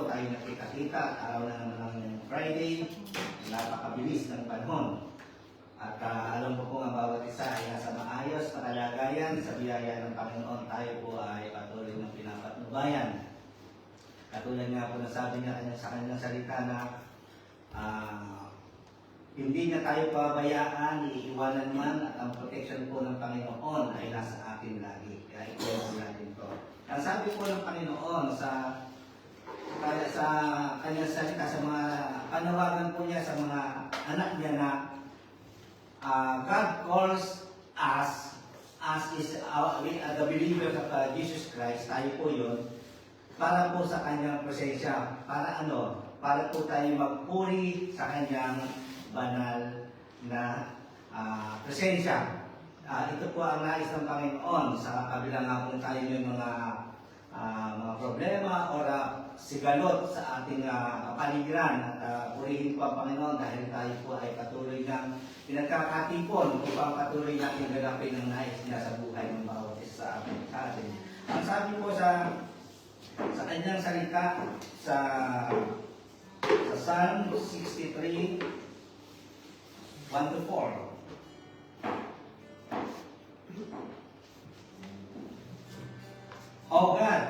po tayo nakita-kita at araw na naman ng Friday, napakabilis ng panahon. At alam ko po ang bawat isa ay nasa maayos na kalagayan sa biyaya ng Panginoon. Tayo po ay patuloy ng pinapatnubayan. Katulad nga po nasabi niya sa kanyang salita na hindi niya tayo pabayaan, iiwanan man, at ang protection po ng Panginoon ay nasa atin lagi. Kaya i-close natin to. Ang sabi po ng Panginoon sa kanyang salita, sa mga panawagan po niya sa mga anak niya na God calls us, we are the believers of Jesus Christ, tayo po yun, para po sa kanyang presensya. Para ano? Para po tayo magpuri sa kanyang banal na presensya. Ito po ang nais ng Panginoon sa kabila nga po tayo may mga problema o sigalot sa ating kapaligiran. At purihin po ang Panginoon dahil tayo po ay patuloy ng pinagkakatipon upang patuloy natin ganapin ang nais niya sa buhay ng bawat isa sa atin. Ang sabi po sa kanyang salita sa Psalm 63, 1-4. O God,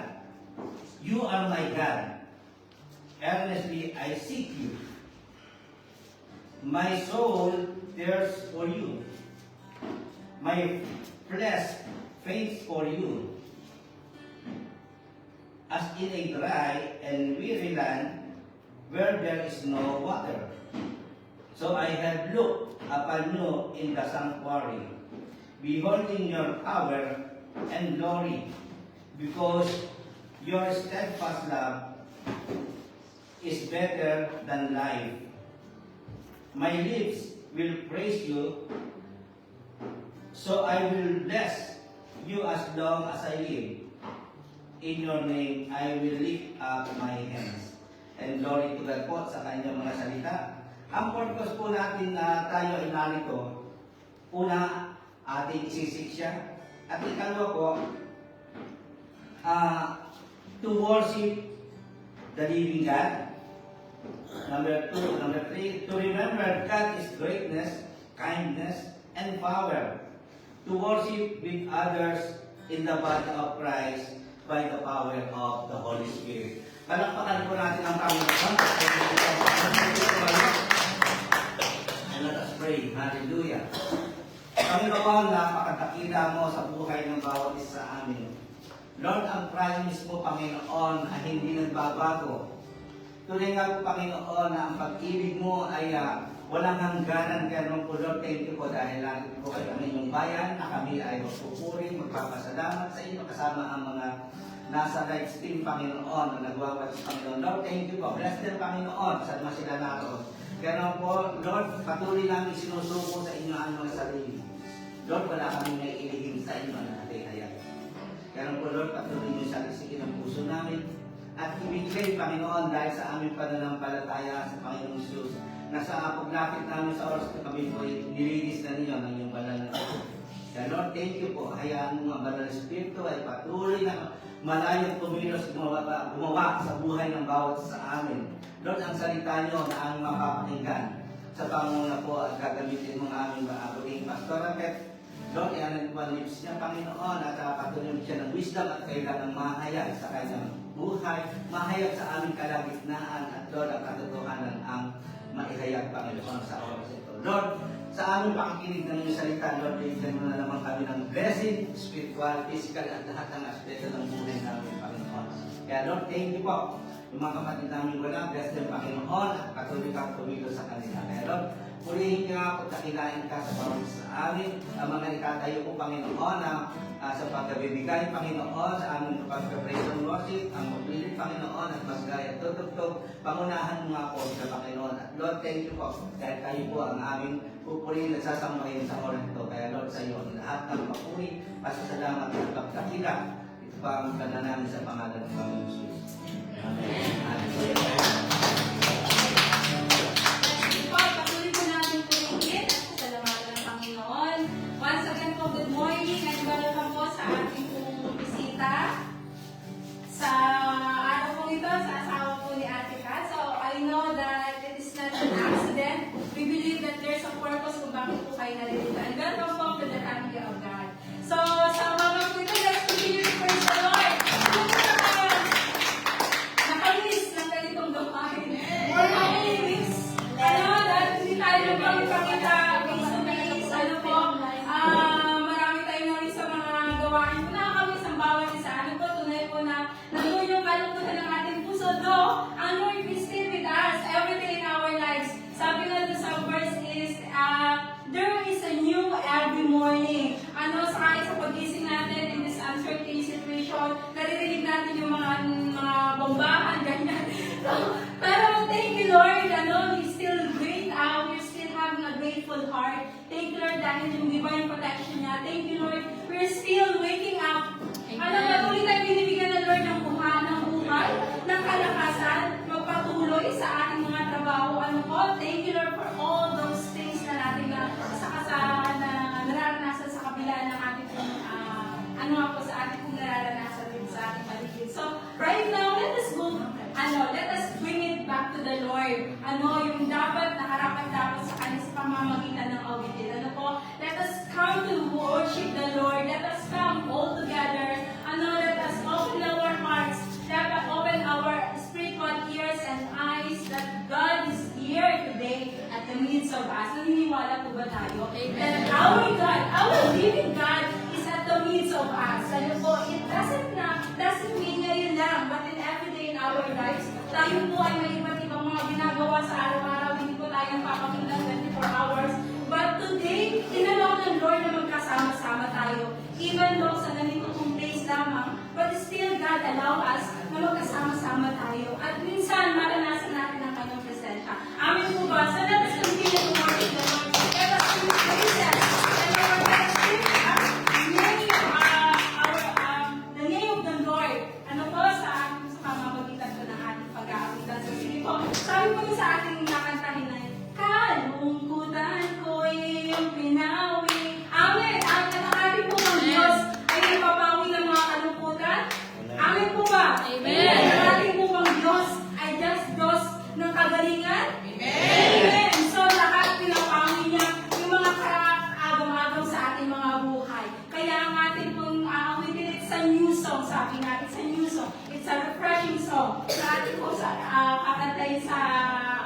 you are my God. Earnestly I seek you. My soul thirsts for you. My flesh faints for you. As in a dry and weary land where there is no water. So I have looked upon you in the sanctuary, beholding your power and glory, because your steadfast love is better than life. My lips will praise you, so I will bless you as long as I live. In your name, I will lift up my hands. And glory to God po sa kanyang mga salita. Ang purpose po natin na tayo ay narito, una, ating isisik siya. At ikalawa po, to worship the living God. Number 3, to remember God's greatness, kindness, and power. To worship with others in the body of Christ by the power of the Holy Spirit. Palakpakan po natin ang Panginoon. And let us pray. Hallelujah. Panginoon, napakatakila mo sa buhay ng bawat isa sa amin. Lord, ang promise mo, Panginoon, ay hindi nagbabago. Tunay nga po, Panginoon, na ang pag-ibig mo ay walang hangganan. Kaya naman po, Lord, thank you po dahil lagi po kayo ang inyong bayan na kami ay magpupuri, magpapasalamat sa inyo kasama ang mga nasa live stream, Panginoon, na nagwawalis, Panginoon. Lord, thank you po. Bless them, Panginoon, saan man sila naroon. Kaya naman po, Lord, patuloy namin sinusuko sa inyo ang mga sarili. Lord, wala kami may ilihim sa inyo na natin hayat. Kaya naman po, Lord, patuloy niyo sa lisikin ang puso namin. At ibigay, Panginoon, dahil sa aming pananampalataya sa Panginoong Diyos, na sa paglapit namin sa oras na kami po ay nilinis na ninyo ng iyong banal na puso. Kaya Lord, thank you po. Hayaan mo ang banal na Espiritu ay patuloy na malayo kumilos gumawa sa buhay ng bawat sa amin. Lord, ang salita nyo na aming mapapakinggan sa panguna po at gagamitin mo ang aming maabuting pastoral. Lord, ianan po ang lips niya, Panginoon, at patuloy siya ng wisdom at kailangang mahayag sa kanyang buhay, mahayag sa aming kalagitnaan, at Lord, ang katotohanan ang maihayag, Panginoon, sa oras ito. Lord, sa aming pakikinig ng iyong salita, Lord, bigyan mo na naman kami ng blessing, spiritual, physical, at lahat ng aspeto ng buhay namin, Panginoon. Kaya Lord, thank you po. Yung mga kapatid namin wala, bless them, Panginoon, at patuloy kang tumilo sa kanila. Kaya Lord, purihin ka at dakilain ka sa bawat sa amin, ang mga ikatayo po, Panginoon, na sa pagbibigay, Panginoon, sa aming pag-praise and worship, ang magpilit, Panginoon, at masgaya at tutugtog, pangunahan mo nga po sa Panginoon. At Lord, thank you po, dahil kayo po ang aming pupurihin at sasambahin sa oras ito. Kaya Lord, sa iyo, lahat ng papuri, pasasalamat at pagkakila. Ito pa ang namin sa pangalan ng Panginoon Jesus. Amen. Hallelujah. Patuloy po natin purihin at pasalamatan ng Panginoon. Once again po, good morning and welcome po sa ating pong bisita. Sa araw po ito, sa asawa po ni We believe that there's a purpose kung bakit po kayo nalilito. And welcome po to the family of God. So, sa mga po ito, let's continue to praise the Lord. Kung nakamiss ng ganitong gawain. Or nakamiss. Dahil hindi tayo magpapakita face to face. Ano po, marami tayo na rin sa mga gawain ko. Nakakamiss ang bawat isa. Ano po, tunay po na nandun yung kalungkutan ng ating puso. Though, ang Lord is still with us every day in our lives. Sabi nga doon sa verse is, there is a new every morning. Ano, sa pagising natin in this uncertain situation, naririnig natin yung mga bombahan, ganyan. Pero thank you, Lord, ano, we still great, we still have a grateful heart. Thank you, Lord, dahil yung divine protection niya. Thank you, Lord, we're still waking up. Ano, patuloy tayo binibigyan ng Lord ng buhay, ng kalakasan, magpatuloy sa ating mga trabaho. Ano po, thank you, Lord, for all those things na natin na nararanasan sa kabila ng ating sa ating kung nararanasan din sa ating paligid. So, right now, let us bring it back to the Lord. Yung dapat dapat sa Kanya sa pamamagitan ng awitin. Let us come to worship the Lord. Let us come all together. Let us open our hearts. Let us open our spiritual ears and eyes that God is here today at the midst of us. Naniniwala po ba tayo? That our God, our living God is at the midst of us. It doesn't mean ngayon lang, but in every day in our lives, tayo po ay may iba't ibang mga ginagawa sa araw-araw. Hindi po tayong papakita 24 hours. But today, tinanong ng Lord na magkasama-sama tayo. Even though sa ganitong place lamang, but still God allow us na magkasama-sama tayo. At minsan, maranasan natin ang kanyang presensya. Amin po ba? So let us continue to worship the Lord. Let us continue to praise Him. And Lord, let us lift up the name of the Lord. Ano po sa pamamagitan po ng ating pag-aawitan. So sige po, sabi po sa ating nakantahin na kalungkutan ko iyong pinawi. Amen. Ang nakakari po ng Diyos ay ipapawi ng mga kalungkutan. Amen po ba? Amen. Ang nakakari po ng Diyos ay Diyos ng kagalingan. Amen. So lahat pinapawi niya yung mga kaagam-agam sa ating mga buhay. Kaya ang ating pong aawitin, it's a new song. Sabi nga, it's a new song. It's a refreshing song. Sa ating po kakantayin sa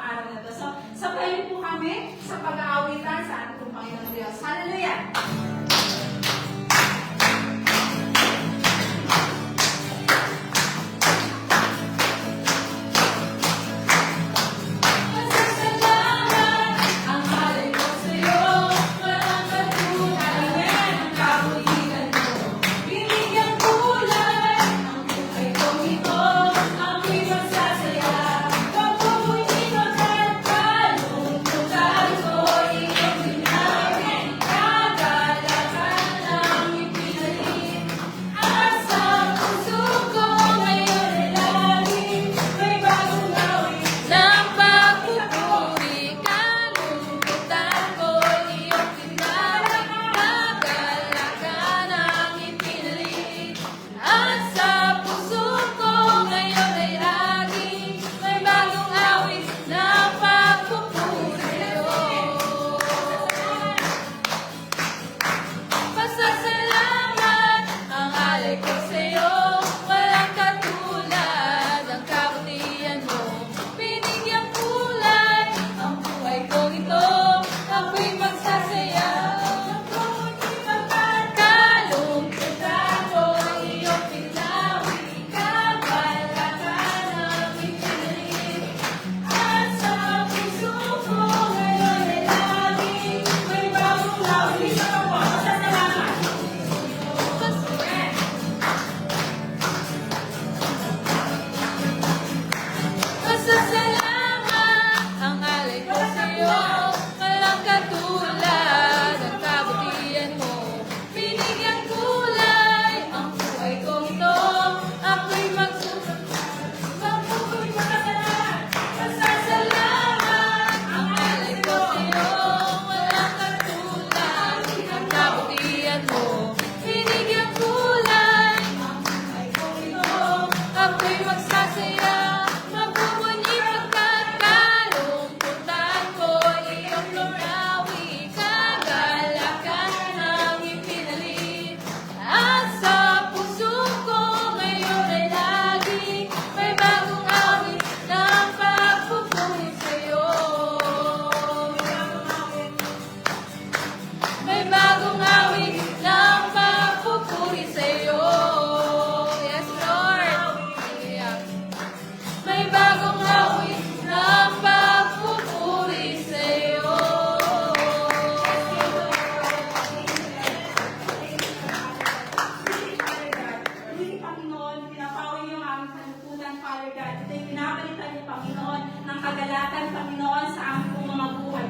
araw na to. So, sabayin po kami sa pag-aawitan sa ating pong Panginoon Diyos. Hallelujah! Kalungkutan ko iyong pinawin, kagalingan.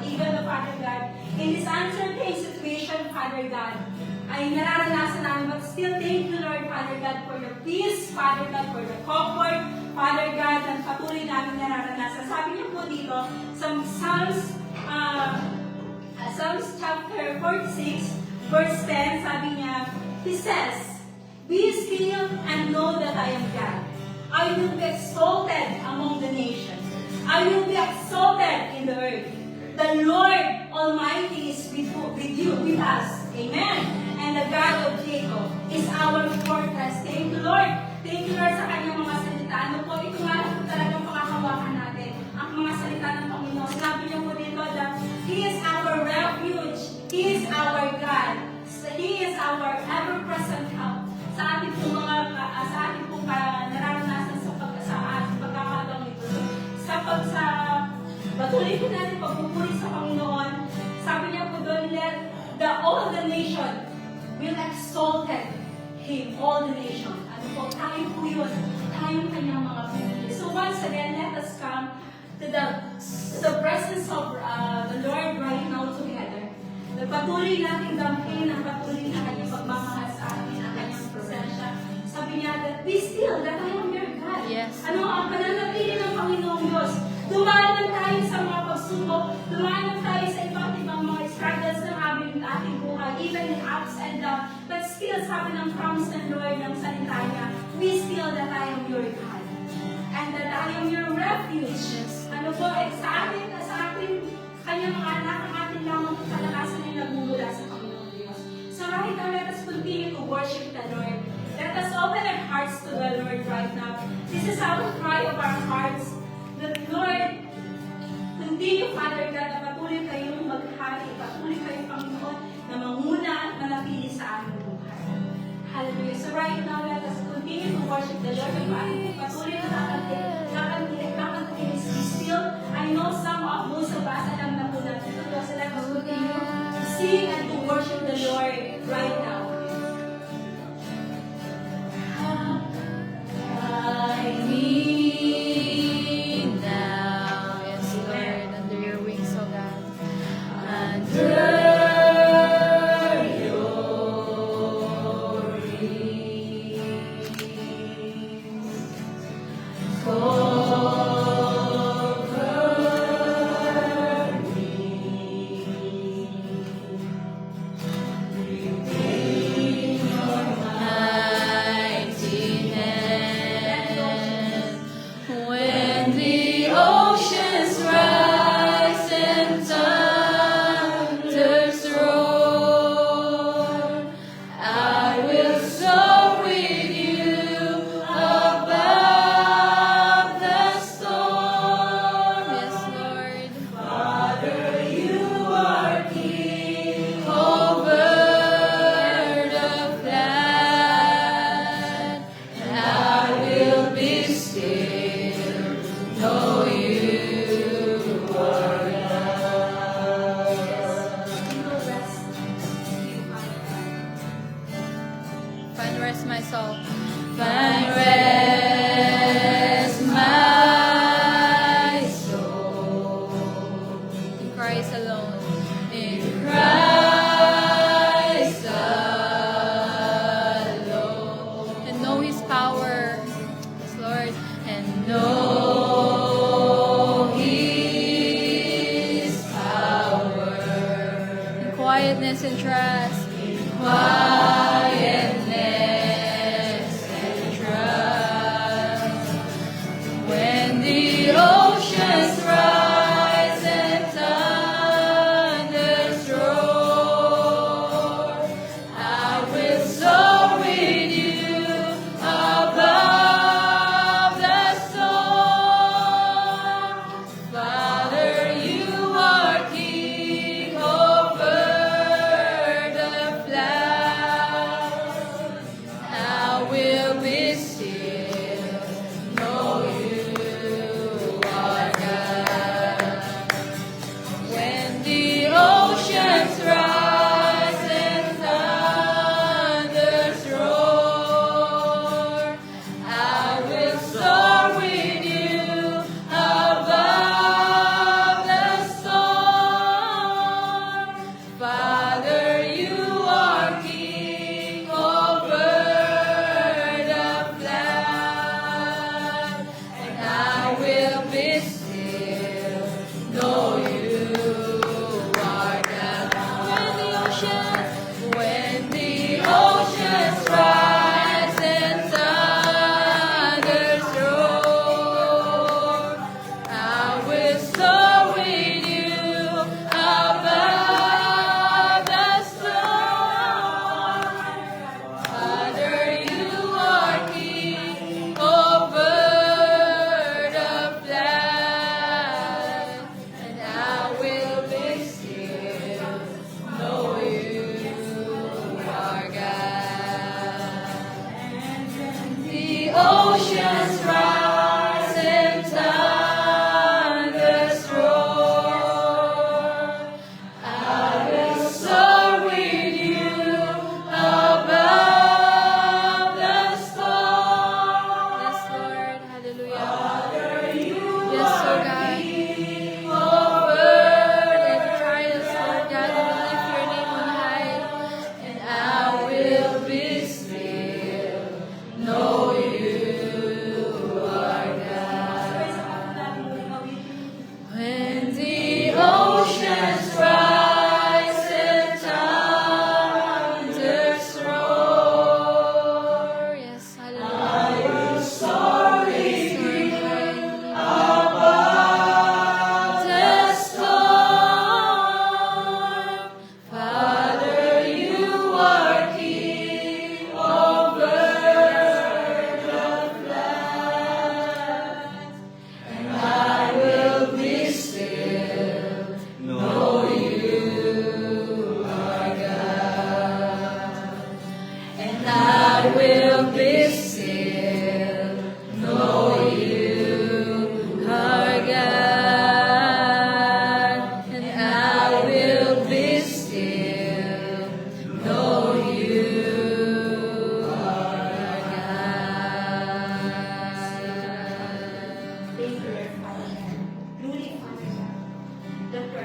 even the Father God, in this uncertain situation, Father God, ay nararanasan namin, but still thank you, Lord, Father God, for the peace, Father God, for the comfort, Father God, na patuloy namin nararanasan. Sabi niyo po dito, sa Psalms chapter 46, verse 10, sabi niya, He says, Be still and know that I am God. I will be exalted among the nations. I will be exalted in the earth. The Lord Almighty is with us. Amen. And the God of Jacob is our fortress. Thank you, Lord. Thank you, Lord, sa kanyang mga salita. Ano po, ito nga lang po talagang pakakawakan natin. Ang mga salita ng Panginoon. Sinabi niyo po dito that He is our refuge. He is our God. He is our ever-present help sa ating pong nararanasan sa ating pagkakataong ito. Sa patuloy po natin pagpupuri sa Panginoon, sabi niya po doon, let all the nation will exalted Him, all the nation. Ano po, tayo po yun, tayong kanyang mga pumili. So once again, let us come to the presence of the Lord right now together. Patuloy natin damhin ang patuloy na kanyang pagmamahal sa atin, ang kanyang presensya. Sabi niya that be still, that I am your God. Yes. Ano ang pananatili ng Panginoong Diyos? Dumaan lang tayo sa mga pagsubok, dumaan lang tayo sa iba't ibang mga struggles ng ating buhay, even in ups and downs. But still, sabi ng promise ng Lord ng salita niya, be still that I am your God. And that I am your refuge. Ano po, sa atin, kanyang mga anak, ang atin lamang kalakasan ay nagmumula sa Panginoong Diyos. So right now, let us continue to worship the Lord. Let us open our hearts to the Lord right now. This is our cry of our hearts. That Lord, continue, Father God, na patuloy kayong maghari, patuloy kayong Panginoon na manguna at manapili sa aming buhay. Hallelujah. So right now, let us continue to worship the Lord. Patuloy na kakantin is be still. I know most of us alam na po natin ito. So let us continue to sing and to worship the Lord right now. I need now, yes, Lord, under your wings, oh God. Under your wings, when the oceans rise and thunders roar, I will soar with you above the storm. Yes, Lord. Father, you are King over the flood, and I will be still. Know you are God. Find rest, my soul. Find rest, my soul. In Christ alone. In Christ alone. And know His power. Yes, Lord. And know quietness and trust. In quietness and trust. When the oceans rise and thunders roar, I will soar with you above the storm. Father, you are King over the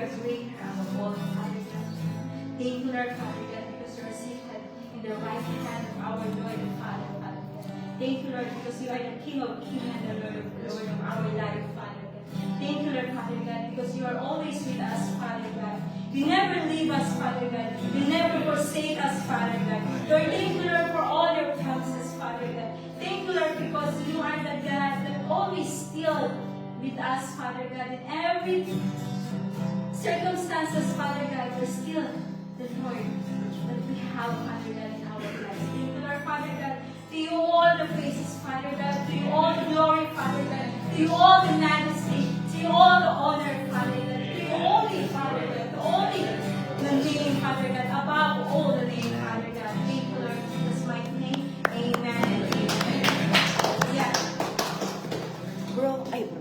the great crown of all, Father God. Thank you, Lord, Father God, because you are seated in the right hand of our Lord and Father, Father God. Thank you, Lord, because you are the King of kings and the Lord of our life, Father God. Thank you, Lord, Father God, because you are always with us, Father God. You never leave us, Father God. You never forsake us, Father God. Lord, thank you, Lord, for all your promises, Father God. Thank you, Lord, because you are the God that always still with us, Father God. In every circumstances, Father God, you're still the Lord that we have, Father God, in our lives. Thank you, Lord, Father God. To you all the praises, Father God. To you all the glory, Father God. To you all the majesty. To you all the honor, Father God. To you only, Father God. To only the name, Father God. Above all the name, Father God. Thank you, Lord, in Jesus' mighty name. Amen and amen. Yeah. Bro, ay bro.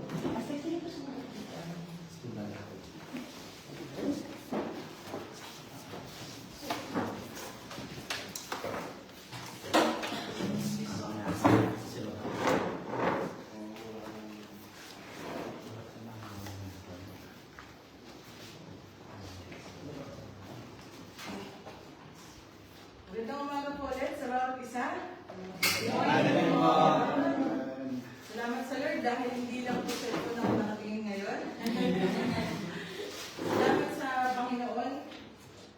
Magandang umaga po ulit sa bawat isa. Salamat sa Lord dahil hindi lang po sa ito na ako nakatingin ngayon. Salamat sa Panginoon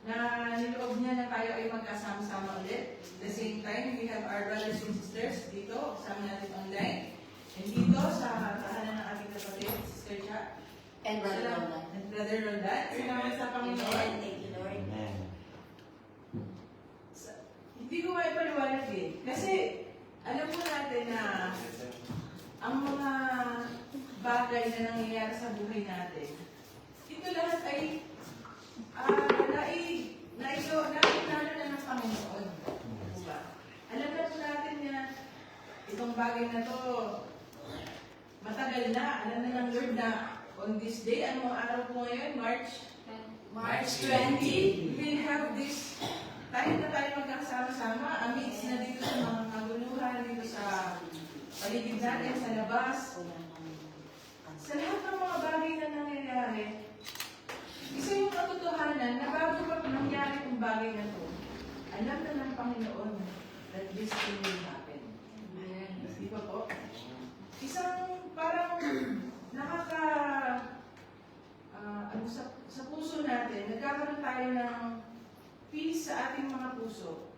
na niloob niya na tayo ay magkasama-sama ulit. At the same time, we have our brothers and sisters dito, kasama natin online. And dito sa tahanan ng ating kapatid, Sister Cha. And Brother Roldan. And Brother Roldan. Salamat sa Panginoon. Thank you, Lord. Hindi ko maipaliwanag eh. Kasi alam po natin na ang mga bagay na nangyayari sa buhay natin, ito lahat ay naipinalo na ng Panginoon. Diba? Alam na po natin na itong bagay na to matagal na. Alam na ng Lord na on this day, anong araw po ngayon? March 20, we'll have this. Kahit na tayo magkakasama-sama, amidst na dito sa mga kaguluhan, dito sa paligid natin, sa labas, sa lahat ng mga bagay na nangyayari, isa yung katotohanan na bago pa nangyari yung bagay na to, alam na ng Panginoon that this thing will happen. Di ba po? Isang parang sa puso natin, nagkakaroon tayo ng peace sa ating mga puso.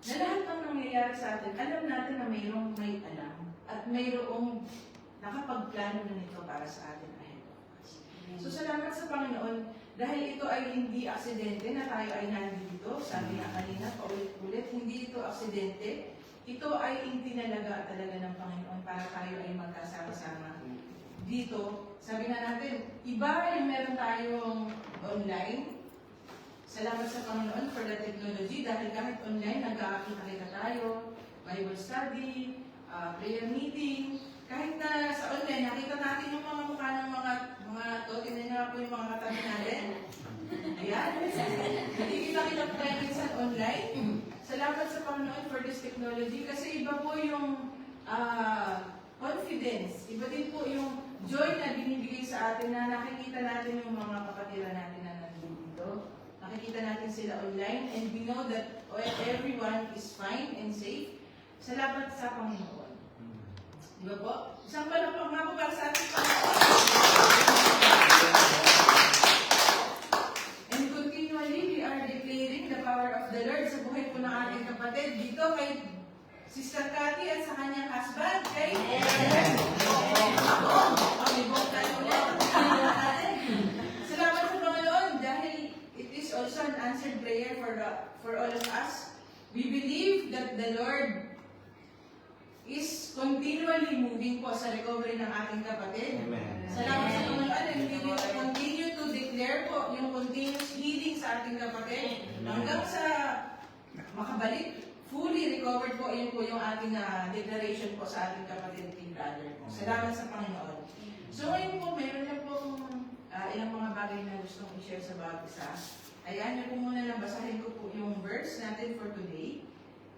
Na lahat ng nangyayari sa atin, alam natin na mayroong may alam at mayroong nakapagplano na nito para sa atin ahead of us. So salamat sa Panginoon dahil ito ay hindi aksidente na tayo ay nandito. Sabi nga kanina, paulit-ulit, hindi ito aksidente. Ito ay itinalaga talaga ng Panginoon para tayo ay magkasama-sama dito. Sabi nga natin, iba yung meron tayong online. Salamat sa Panginoon for the technology dahil kahit online, nagkakita-kita tayo, Bible study, prayer meeting, kahit na sa online, nakita natin yung mga mukha ng mga to, tingnan niyo po yung mga katabi natin. Ayan. Hindi kita tayo minsan online. Salamat sa Panginoon for this technology kasi iba po yung confidence, iba din po yung joy na binibigay sa atin na nakikita natin yung mga kapatiran natin na nandito. Nakikita natin sila online and we know that everyone is fine and safe. Salamat sa Panginoon. Di ba po? Isang palapag nga po para sa ating Panginoon. And continually, we are declaring the power of the Lord sa buhay po ng ating kapatid. Dito kay Sister Cathy at sa kanyang husband. Kay Salamat sa Panginoon dahil it is also an answered prayer for all of us. We believe that the Lord is continually moving po sa recovery ng ating kapatid. Amen. Salamat sa Panginoon and we will continue to declare po yung continuous healing sa ating kapatid hanggang sa makabalik. Fully recovered po, yun po yung ating declaration po sa ating kapatid and brother. Salamat sa Panginoon. So ngayon po, meron lang po ilang mga bagay na gustong i-share sa bawat isa. Ayan, yun po muna lang, basahin ko po yung verse natin for today.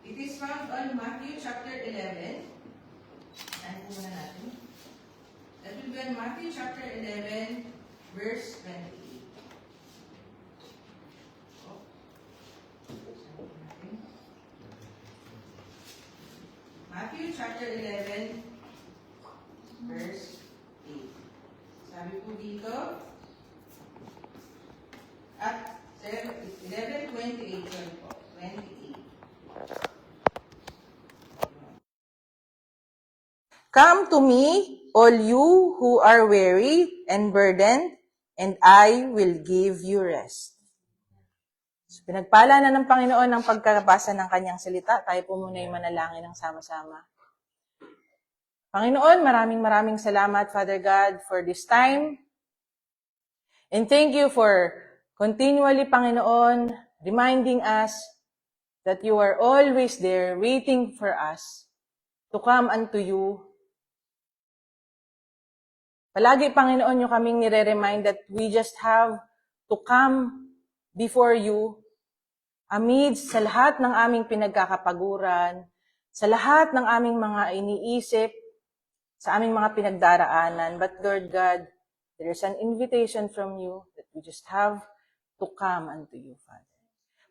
It is found on Matthew chapter 11. Ayan po muna natin. That will be on Matthew chapter 11, verse 28. chapter 11, verse 8. Sabi po dito, at 11:28 yun po. 28. Come to me, all you who are weary and burdened, and I will give you rest. So, pinagpala na ng Panginoon ang pagkabasa ng kanyang salita. Tayo po muna yung manalangin ng sama-sama. Panginoon, maraming salamat, Father God, for this time. And thank you for continually, Panginoon, reminding us that you are always there waiting for us to come unto you. Palagi, Panginoon, yung kaming nire-remind that we just have to come before you amidst sa lahat ng aming pinagkakapaguran, sa lahat ng aming mga iniisip, sa aming mga pinagdaraanan. But Lord God, there is an invitation from you that we just have to come unto you, Father.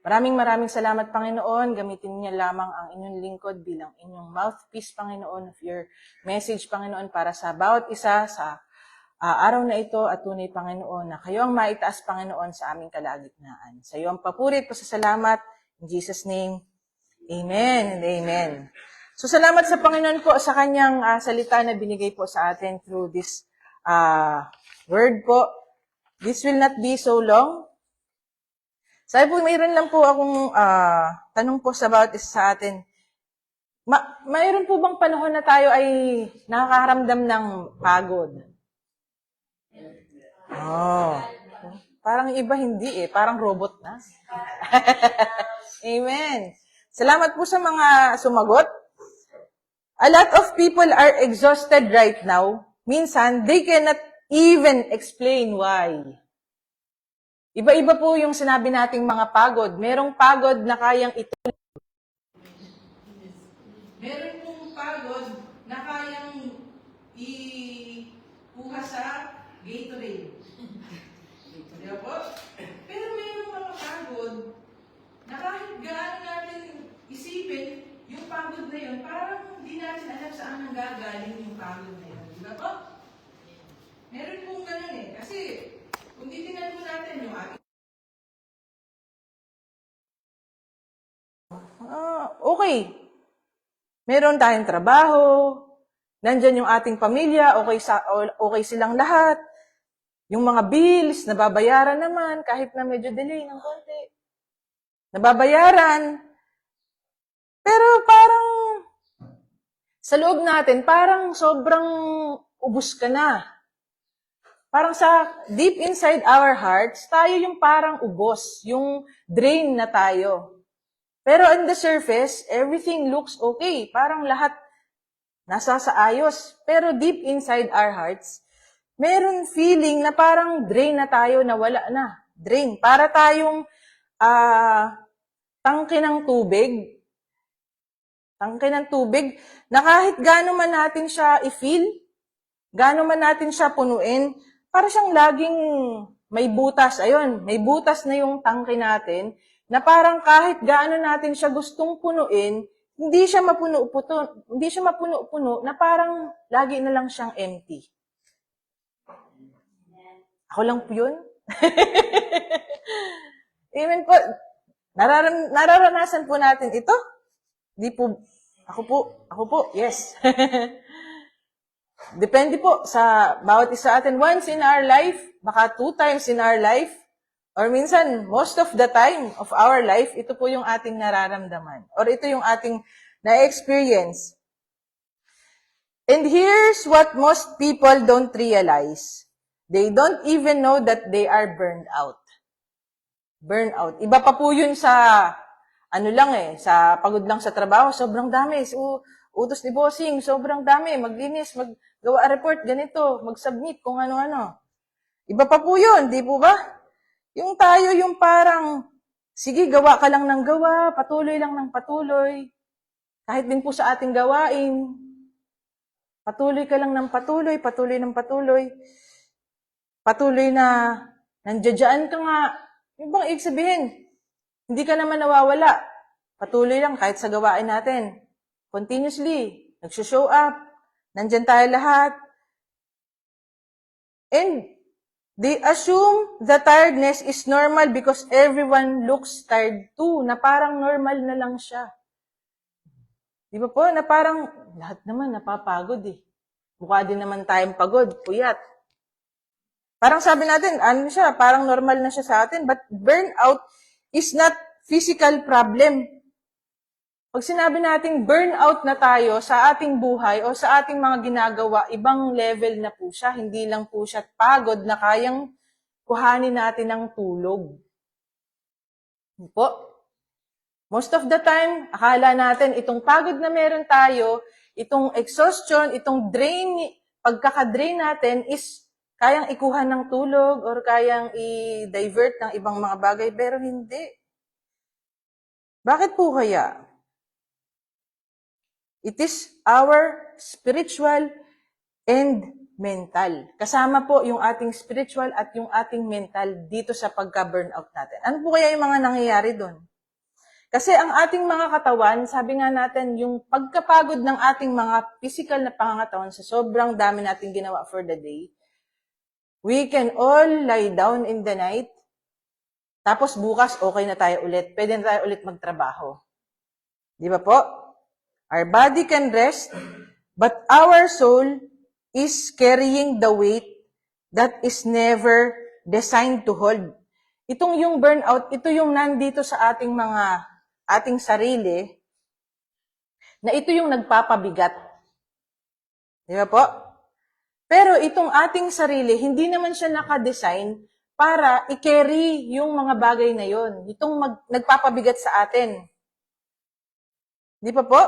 Maraming salamat, Panginoon. Gamitin niya lamang ang inyong lingkod bilang inyong mouthpiece, Panginoon, of your message, Panginoon, para sa bawat isa sa araw na ito at tunay, Panginoon, na kayo ang maitaas, Panginoon, sa aming kalagitnaan. Sa iyo ang papurit, pasasalamat. In Jesus' name, amen and amen. So, salamat sa Panginoon po sa kanyang salita na binigay po sa atin through this word po. This will not be so long. Sabi po, mayroon lang po akong tanong po sa bawat isa sa atin. Mayroon po bang panahon na tayo ay nakakaramdam ng pagod? Oh, parang iba hindi parang robot na. Amen. Salamat po sa mga sumagot. A lot of people are exhausted right now. Minsan, they cannot even explain why. Iba-iba po yung sinabi nating mga pagod. Merong pagod na kayang ituloy. Meron pong pagod na kayang ikuha sa Gatorade. Diba po? Pero mayroong mga pagod na kahit gaano natin isipin, yung pagod na yun, parang hindi natin alam saan ang gagaling yung pagod na yun. Diba po? Meron pong ganun kasi kung titingnan po natin yung ating okay. Meron tayong trabaho, nandyan yung ating pamilya, okay silang lahat. Yung mga bills, nababayaran naman, kahit na medyo delay ng konti. Nababayaran. Pero parang, sa loob natin, parang sobrang ubus ka na. Parang sa deep inside our hearts, tayo yung parang ubos, yung drain na tayo. Pero on the surface, everything looks okay. Parang lahat nasa sa ayos. Pero deep inside our hearts, meron feeling na parang drain na tayo, na wala na. Drain. Para tayong tangke ng tubig. Tangke ng tubig na kahit gaano man natin siya i-feel, gaano man natin siya punuin, para siyang laging may butas. Ayun, may butas na yung tangke natin na parang kahit gaano natin siya gustong punuin, hindi siya mapuno-puno na parang lagi na lang siyang empty. Ako lang po yun. Amen po. Nararanasan po natin ito. Di po, ako po, yes. Depende po sa bawat isa atin. Once in our life, baka 2 times in our life, or minsan, most of the time of our life, ito po yung ating nararamdaman. Or ito yung ating na-experience. And here's what most people don't realize. They don't even know that they are burned out. Burnout. Iba pa po yun sa, sa pagod lang sa trabaho. Sobrang dami. Utos ni bossing, sobrang dami. Maglinis, maggawa report, ganito, mag-submit, kung ano-ano. Iba pa po yun, di po ba? Yung tayo, yung parang, sige, gawa ka lang ng gawa, patuloy lang ng patuloy. Kahit din po sa ating gawain, patuloy ka lang ng patuloy, patuloy ng patuloy. Patuloy na nandiyadyaan ka nga. Yung bang ibig sabihin? Hindi ka naman nawawala. Patuloy lang kahit sa gawain natin. Continuously. nagsushow up, nandyan tayo lahat. And they assume the tiredness is normal because everyone looks tired too, na parang normal na lang siya. Di ba po? Na parang lahat naman napapagod eh. Mukha din naman tayong pagod, puyat. Parang sabi natin, ano siya, parang normal na siya sa atin. But burnout is not physical problem. Pag sinabi nating burnout na tayo sa ating buhay o sa ating mga ginagawa, ibang level na po siya. Hindi lang po siya pagod na kayang kuhanin natin ng tulog. Po. Most of the time, akala natin itong pagod na meron tayo, itong exhaustion, itong drain, pagkakadrain natin is kayang ikuha ng tulog or kayang i-divert ng ibang mga bagay, pero hindi. Bakit po kaya? It is our spiritual and mental. Kasama po yung ating spiritual at yung ating mental dito sa pagka-burnout natin. Ano po kaya yung mga nangyayari doon? Kasi ang ating mga katawan, sabi nga natin, yung pagkapagod ng ating mga physical na pangangatawan sa sobrang dami nating ginawa for the day, we can all lie down in the night, tapos bukas okay na tayo ulit. Pwede na tayo ulit magtrabaho. Di ba po? Our body can rest, but our soul is carrying the weight that is never designed to hold. Itong yung burnout, ito yung nandito sa ating sarili, na ito yung nagpapabigat. Di ba po? Pero itong ating sarili, hindi naman siya nakadesign para i-carry yung mga bagay na yon. Itong nagpapabigat sa atin. Di ba po?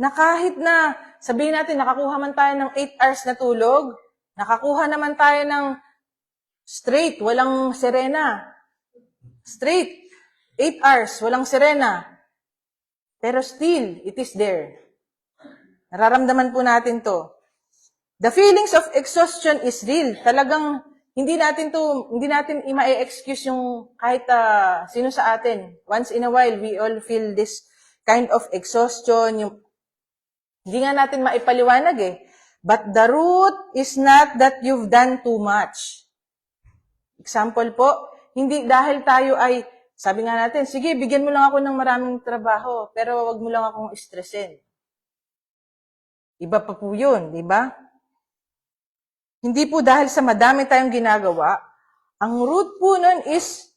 Na kahit na sabihin natin, nakakuha man tayo ng 8 hours na tulog, nakakuha naman tayo ng straight, walang sirena. Straight, 8 hours, walang sirena. Pero still, it is there. Nararamdaman po natin to. The feelings of exhaustion is real. Talagang hindi natin i-excuse yung kahit sino sa atin. Once in a while, we all feel this kind of exhaustion. Hindi nga natin maipaliwanag eh. But the root is not that you've done too much. Example po, hindi dahil tayo ay, sabi nga natin, sige, bigyan mo lang ako ng maraming trabaho, pero wag mo lang akong stressin. Iba pa po yun, di ba? Hindi po dahil sa madami tayong ginagawa, ang root po nun is,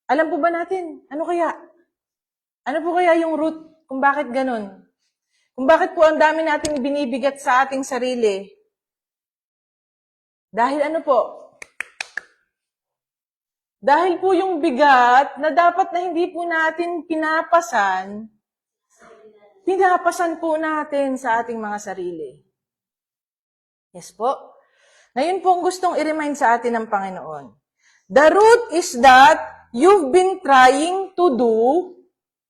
alam po ba natin, ano kaya? Ano po kaya yung root kung bakit ganun? Kung bakit po ang dami nating binibigat sa ating sarili? Dahil ano po? Dahil po yung bigat na dapat na hindi po natin pinapasan po natin sa ating mga sarili. Yes po. Ngayon po ang gustong i-remind sa atin ng Panginoon. The root is that you've been trying to do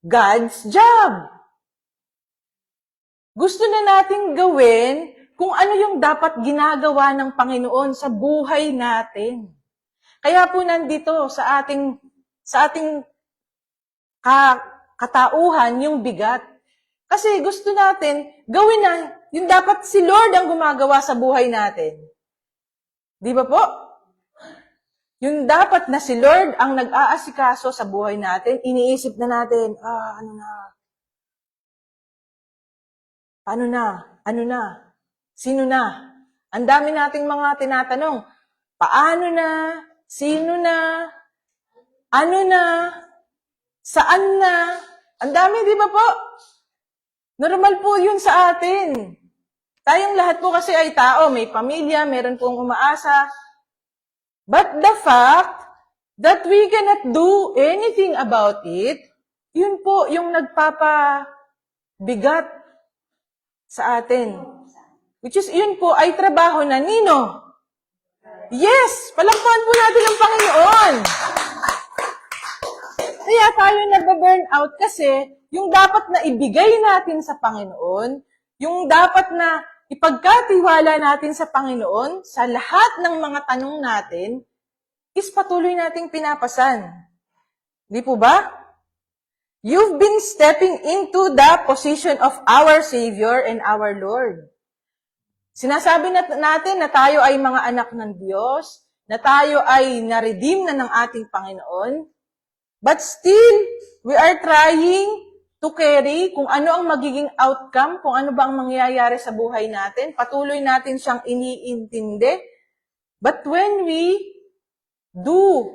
God's job. Gusto na nating gawin kung ano yung dapat ginagawa ng Panginoon sa buhay natin. Kaya po nandito sa ating katauhan yung bigat. Kasi gusto natin gawin na yung dapat si Lord ang gumagawa sa buhay natin. Di ba po? Yung dapat na si Lord ang nag-aasikaso sa buhay natin, iniisip na natin, Ano na? Sino na? Ang dami nating mga tinatanong. Paano na? Sino na? Ano na? Saan na? Ang dami, di ba po? Normal po yun sa atin. Tayong lahat po kasi ay tao, may pamilya, meron pong umaasa. But the fact that we cannot do anything about it, yun po yung nagpapabigat sa atin. Which is, yun po ay trabaho na nino. Yes! Palakpakan po natin ang Panginoon. Kaya tayo nag-burn out kasi yung dapat na ibigay natin sa Panginoon, yung dapat na ipagkatiwala natin sa Panginoon sa lahat ng mga tanong natin, is patuloy nating pinapasan. Di po ba? You've been stepping into the position of our Savior and our Lord. Sinasabi natin na tayo ay mga anak ng Diyos, na tayo ay na-redeem na ng ating Panginoon, but still, we are trying to carry kung ano ang magiging outcome, kung ano ba ang mangyayari sa buhay natin. Patuloy natin siyang iniintindi. But when we do,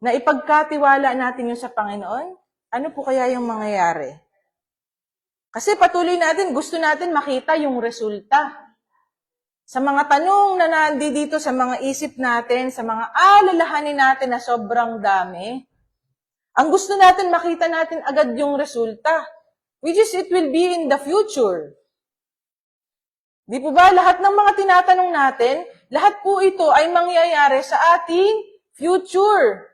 na ipagkatiwala natin yun sa Panginoon, ano po kaya yung mangyayari? Kasi patuloy natin, gusto natin makita yung resulta. Sa mga tanong na nandito sa mga isip natin, sa mga alalahanin natin na sobrang dami, ang gusto natin, makita natin agad yung resulta. Which is, it will be in the future. Di po ba? Lahat ng mga tinatanong natin, lahat po ito ay mangyayari sa ating future.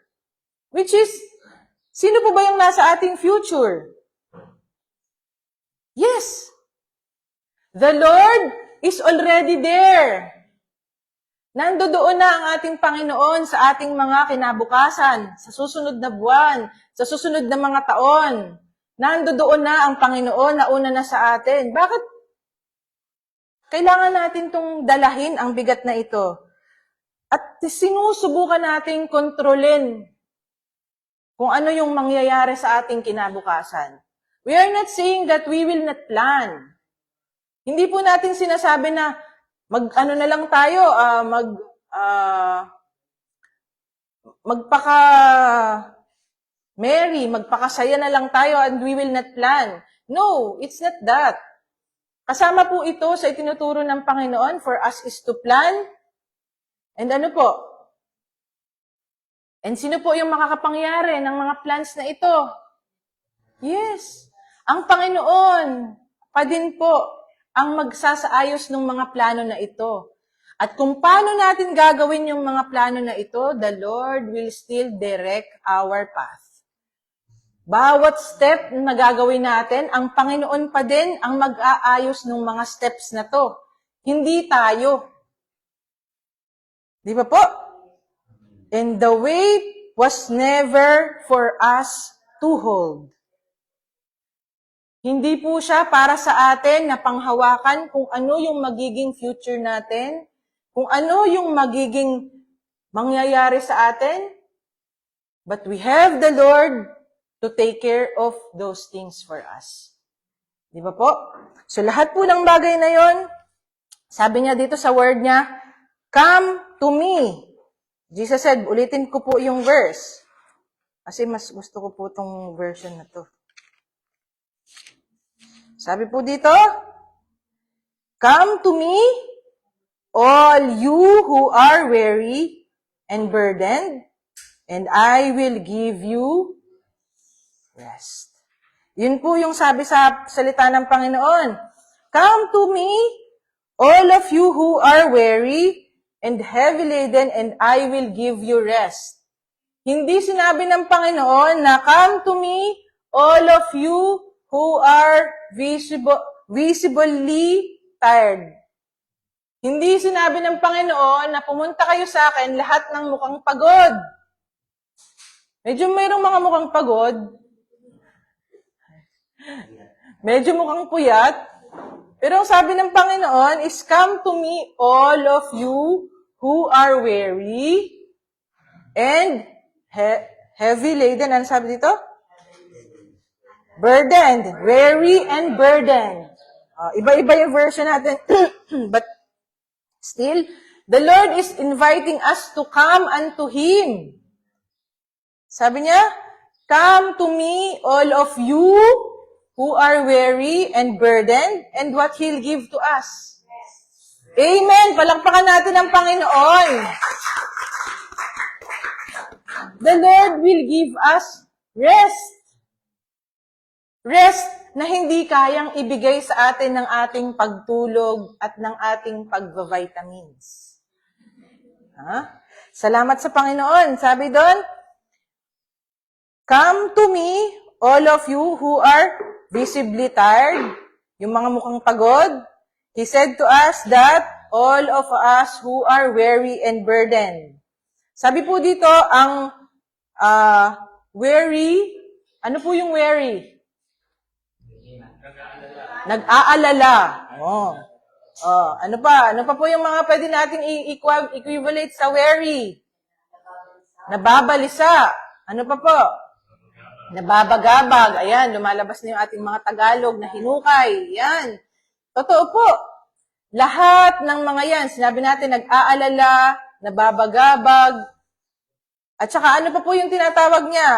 Which is, sino po ba yung nasa ating future? Yes. The Lord is already there. Nandoon na ang ating Panginoon sa ating mga kinabukasan, sa susunod na buwan, sa susunod na mga taon. Nandoon na ang Panginoon na una na sa atin. Bakit kailangan natin itong dalahin ang bigat na ito? At sinusubukan nating kontrolin kung ano yung mangyayari sa ating kinabukasan. We are not saying that we will not plan. Hindi po natin sinasabi na mag-ano na lang tayo, magpaka-merry, magpakasaya na lang tayo and we will not plan. No, it's not that. Kasama po ito sa itinuturo ng Panginoon for us is to plan. And ano po? And sino po yung makakapangyari ng mga plans na ito? Yes, ang Panginoon pa din po ang magsasaayos ng mga plano na ito. At kung paano natin gagawin yung mga plano na ito, the Lord will still direct our path. Bawat step na gagawin natin, ang Panginoon pa din ang mag-aayos ng mga steps na to. Hindi tayo. Di ba po? And the way was never for us to hold. Hindi po siya para sa atin na panghawakan kung ano yung magiging future natin, kung ano yung magiging mangyayari sa atin. But we have the Lord to take care of those things for us. Di ba po? So lahat po ng bagay na yon, sabi niya dito sa word niya, come to me. Jesus said, ulitin ko po yung verse. Kasi mas gusto ko po tong version na to. Sabi po dito, come to me, all you who are weary and burdened, and I will give you rest. Yun po yung sabi sa salita ng Panginoon. Come to me, all of you who are weary and heavy laden, and I will give you rest. Hindi sinabi ng Panginoon na come to me, all of you who are visibly tired. Hindi sinabi ng Panginoon na pumunta kayo sa akin lahat ng mukhang pagod. Medyo mayroong mga mukhang pagod. Medyo mukhang puyat. Pero ang sabi ng Panginoon is, come to me, all of you who are weary and heavy laden. Ano sabi dito? Burdened. Weary and burdened. Iba-iba yung version natin. But still, the Lord is inviting us to come unto Him. Sabi niya, come to me, all of you who are weary and burdened, and what He'll give to us. Amen! Palakpakan natin ang Panginoon. The Lord will give us rest. Rest na hindi kayang ibigay sa atin ng ating pagtulog at ng ating pagva-vitamins. Salamat sa Panginoon. Sabi doon, come to me, all of you who are visibly tired, yung mga mukhang pagod. He said to us that all of us who are weary and burdened. Sabi po dito, ang weary Ano po yung weary? Nag-aalala. Oh. Oh, ano pa? Ano pa po yung mga pwede nating equivalent sa weary? Nababalisa. Ano pa po? Nababagabag. Ayan, lumalabas na yung ating mga Tagalog na hinukay. Yan. Totoo po. Lahat ng mga yan, sinabi natin, nag-aalala, nababagabag, at saka ano pa po yung tinatawag niya?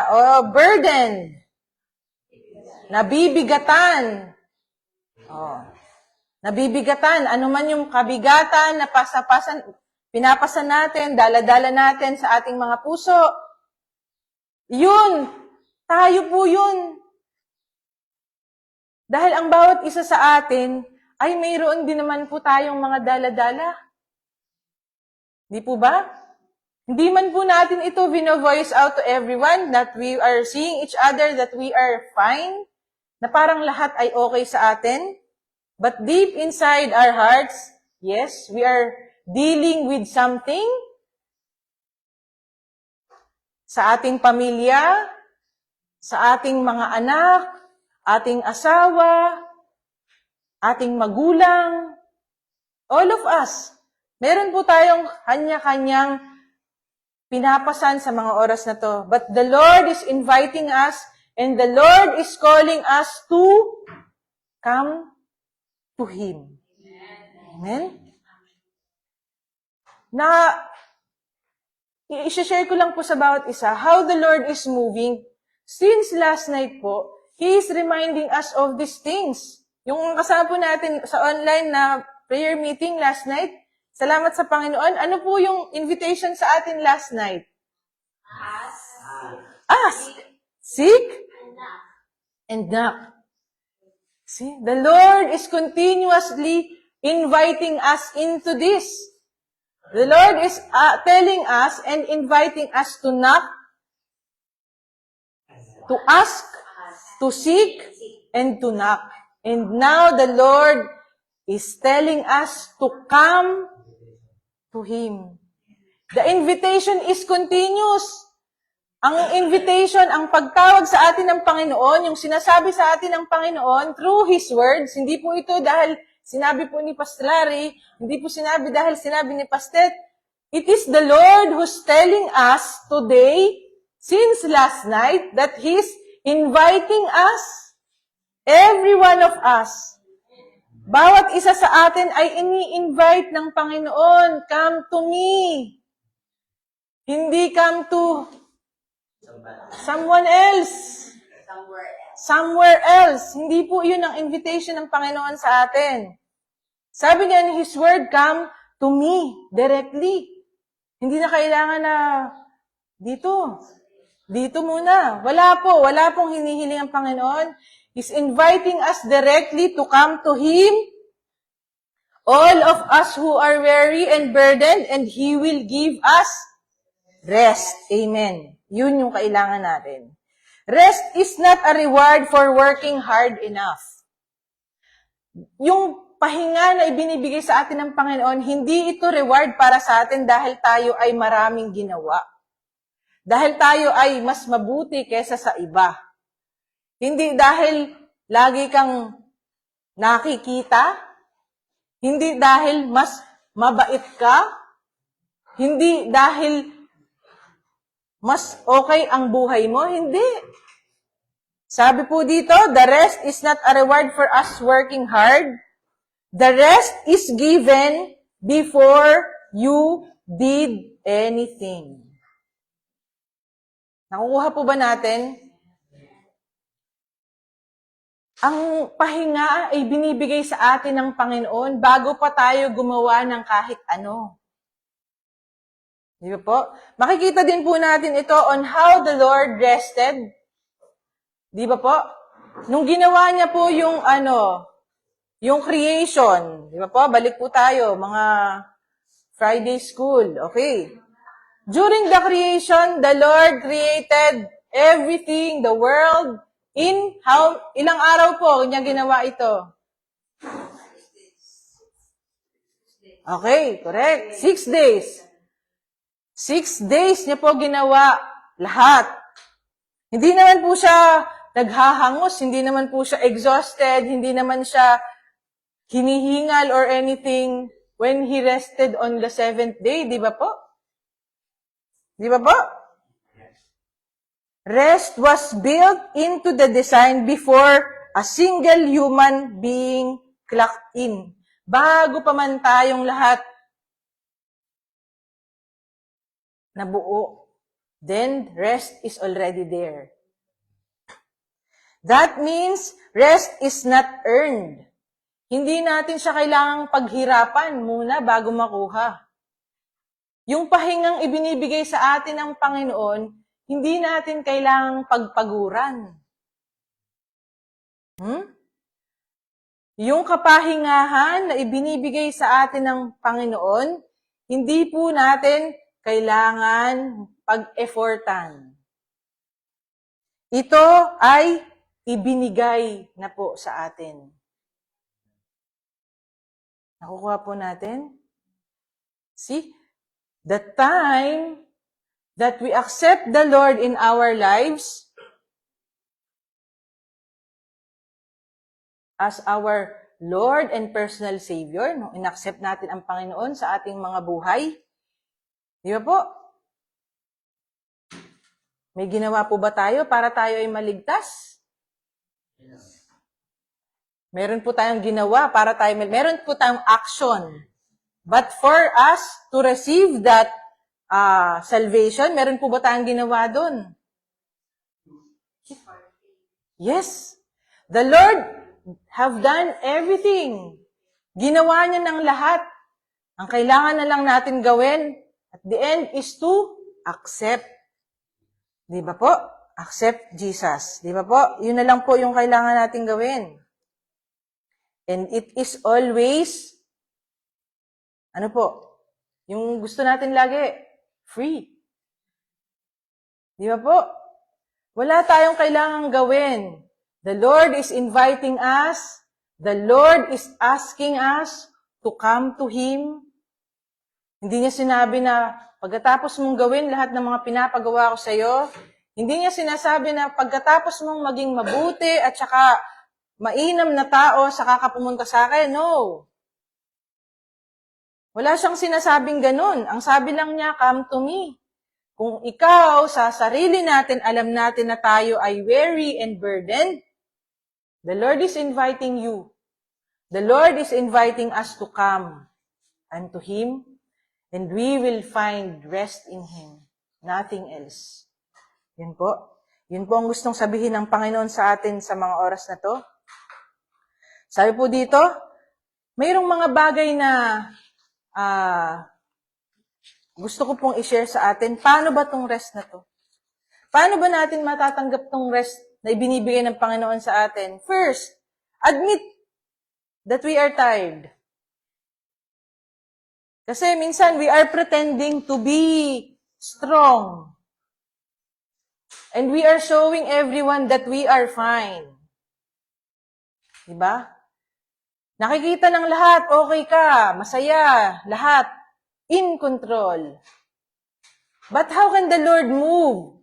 Burden. Nabibigatan. Oh. Nabibigatan. Ano man yung kabigatan na pinapasa natin, dala-dala natin sa ating mga puso. Yun. Tayo po yun. Dahil ang bawat isa sa atin, ay mayroon din naman po tayong mga dala-dala. Di po ba? Hindi man po natin ito vino-voice out to everyone that we are seeing each other, that we are fine, na parang lahat ay okay sa atin. But deep inside our hearts, yes, we are dealing with something sa ating pamilya, sa ating mga anak, ating asawa, ating magulang, all of us. Meron po tayong kanya-kanyang pinapasan sa mga oras na to. But the Lord is inviting us and the Lord is calling us to come to Him. Amen? Na, i-share ko lang po sa bawat isa, how the Lord is moving. Since last night po, He is reminding us of these things. Yung kasama po natin sa online na prayer meeting last night, salamat sa Panginoon. Ano po yung invitation sa atin last night? Ask. Seek. And knock. See, the Lord is continuously inviting us into this. The Lord is telling us and inviting us to knock, to ask, to seek, and to knock. And now the Lord is telling us to come to Him. The invitation is continuous. Ang invitation, ang pagtawag sa atin ng Panginoon, yung sinasabi sa atin ng Panginoon through His words, hindi po ito dahil sinabi po ni Pastor Larry, hindi po sinabi dahil sinabi ni Pastor. It is the Lord who's telling us today, since last night, that He's inviting us, every one of us. Bawat isa sa atin ay ini-invite ng Panginoon, come to me. Hindi come to someone else. Somewhere else. Hindi po yun ang invitation ng Panginoon sa atin. Sabi niya in His word, come to me directly. Hindi na kailangan na dito. Dito muna. Wala pong hinihiling ang Panginoon. He's inviting us directly to come to Him. All of us who are weary and burdened, and He will give us rest. Amen. Yun yung kailangan natin. Rest is not a reward for working hard enough. Yung pahinga na ibinibigay sa atin ng Panginoon, hindi ito reward para sa atin dahil tayo ay maraming ginawa. Dahil tayo ay mas mabuti kesa sa iba. Hindi dahil lagi kang nakikita. Hindi dahil mas mabait ka. Hindi dahil mas okay ang buhay mo. Hindi. Sabi po dito, the rest is not a reward for us working hard. The rest is given before you did anything. Nakukuha po ba natin? Ang pahinga ay binibigay sa atin ng Panginoon bago pa tayo gumawa ng kahit ano. Di ba po? Makikita din po natin ito on how the Lord rested. Di ba po? Nung ginawa niya po yung yung creation. Di ba po? Balik po tayo, mga Friday school. Okay. During the creation, the Lord created everything, the world, in ilang araw po niya ginawa ito? Okay, correct. 6 days. 6 days niya po ginawa lahat. Hindi naman po siya naghahangos, hindi naman po siya exhausted, hindi naman siya hinihingal or anything when he rested on the seventh day, di ba po? Di ba po? Rest was built into the design before a single human being clocked in. Bago pa man tayong lahat nabuo, then rest is already there. That means rest is not earned. Hindi natin siya kailangang paghirapan muna bago makuha. Yung pahingang ibinibigay sa atin ng Panginoon, hindi natin kailangang pagpaguran. Yung kapahingahan na ibinibigay sa atin ng Panginoon, hindi po natin kailangan pag-effortan. Ito ay ibinigay na po sa atin. Nakukuha po natin? See? The time that we accept the Lord in our lives as our Lord and personal Savior, nung inaccept natin ang Panginoon sa ating mga buhay, di ba po? May ginawa po ba tayo para tayo ay maligtas? Meron po tayong ginawa para tayo, meron po tayong action. But for us to receive that salvation, meron po ba tayong ginawa doon? Yes. The Lord have done everything. Ginawa niya ng lahat. Ang kailangan na lang natin gawin at the end is to accept. Di ba po? Accept Jesus. Di ba po? Yun na lang po yung kailangan natin gawin. And it is always, ano po? Yung gusto natin lagi, free. Di ba po? Wala tayong kailangang gawin. The Lord is inviting us. The Lord is asking us to come to Him. Hindi niya sinabi na pagkatapos mong gawin lahat ng mga pinapagawa ko sa iyo, hindi niya sinasabi na pagkatapos mong maging mabuti at saka mainam na tao, saka ka pumunta sa akin. No. Wala siyang sinasabing ganun. Ang sabi lang niya, come to me. Kung ikaw, sa sarili natin, alam natin na tayo ay weary and burdened, the Lord is inviting you. The Lord is inviting us to come unto Him, and we will find rest in Him. Nothing else. Yun po. Yun po ang gustong sabihin ng Panginoon sa atin sa mga oras na to. Sabi po dito, mayroong mga bagay na gusto ko pong i-share sa atin. Paano ba tong rest na to? Paano ba natin matatanggap tong rest na ibinibigay ng Panginoon sa atin? First, admit that we are tired. Kasi minsan we are pretending to be strong. And we are showing everyone that we are fine. Diba? Nakikita ng lahat, okay ka, masaya, lahat, in control. But how can the Lord move?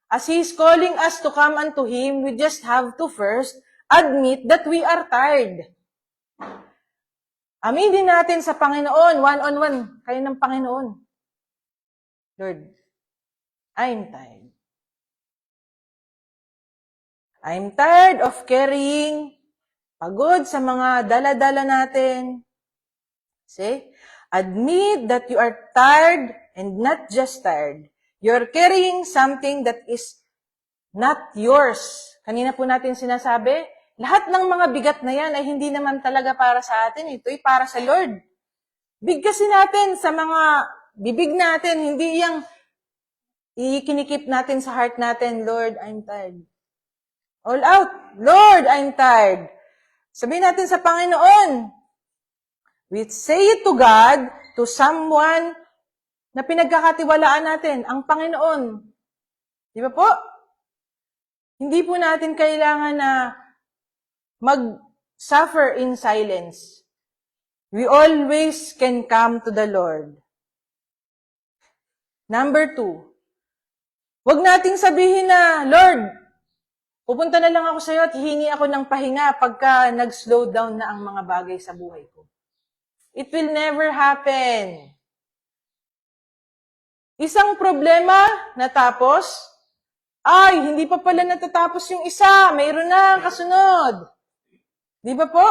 As He is calling us to come unto Him, we just have to first admit that we are tired. Aminin natin sa Panginoon, one-on-one, kayo ng Panginoon. Lord, I'm tired. I'm tired of carrying pagod sa mga dala-dala natin. See? Admit that you are tired and not just tired. You're carrying something that is not yours. Kanina po natin sinasabi, lahat ng mga bigat na yan ay hindi naman talaga para sa atin. Ito'y para sa Lord. Bigkasin natin sa mga bibig natin, hindi yung ikinikip natin sa heart natin, Lord, I'm tired. All out, Lord, I'm tired. Sabihin natin sa Panginoon. We say it to God, to someone na pinagkakatiwalaan natin, ang Panginoon. Di ba po? Hindi po natin kailangan na mag-suffer in silence. We always can come to the Lord. Number 2, Huwag nating sabihin na, Lord, pupunta na lang ako sa'yo at hihingi ako ng pahinga pagka nag-slow down na ang mga bagay sa buhay ko. It will never happen. Isang problema natapos, ay, hindi pa pala natatapos yung isa, mayroon na kasunod. Di ba po?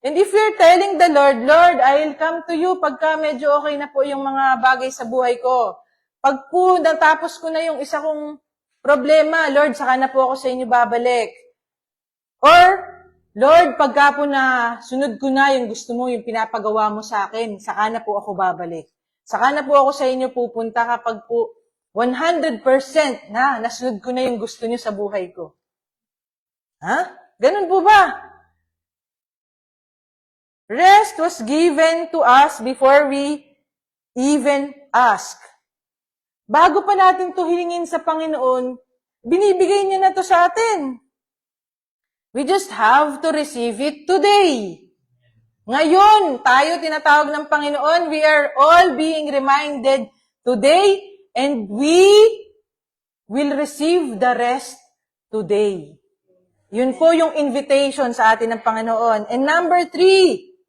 And if you're telling the Lord, Lord, I'll come to you pagka medyo okay na po yung mga bagay sa buhay ko. Pag po natapos ko na yung isa kong problema, Lord, saka na po ako sa inyo babalik. Or, Lord, pagka po na sunod ko na yung gusto mo, yung pinapagawa mo sa akin, saka na po ako babalik. Saka na po ako sa inyo pupunta kapag po 100% na nasunod ko na yung gusto niyo sa buhay ko. Ha? Ganun po ba? Rest was given to us before we even ask. Bago pa natin to hilingin sa Panginoon, binibigay niya na to sa atin. We just have to receive it today. Ngayon, tayo tinatawag ng Panginoon, we are all being reminded today, and we will receive the rest today. Yun po yung invitation sa atin ng Panginoon. And number three,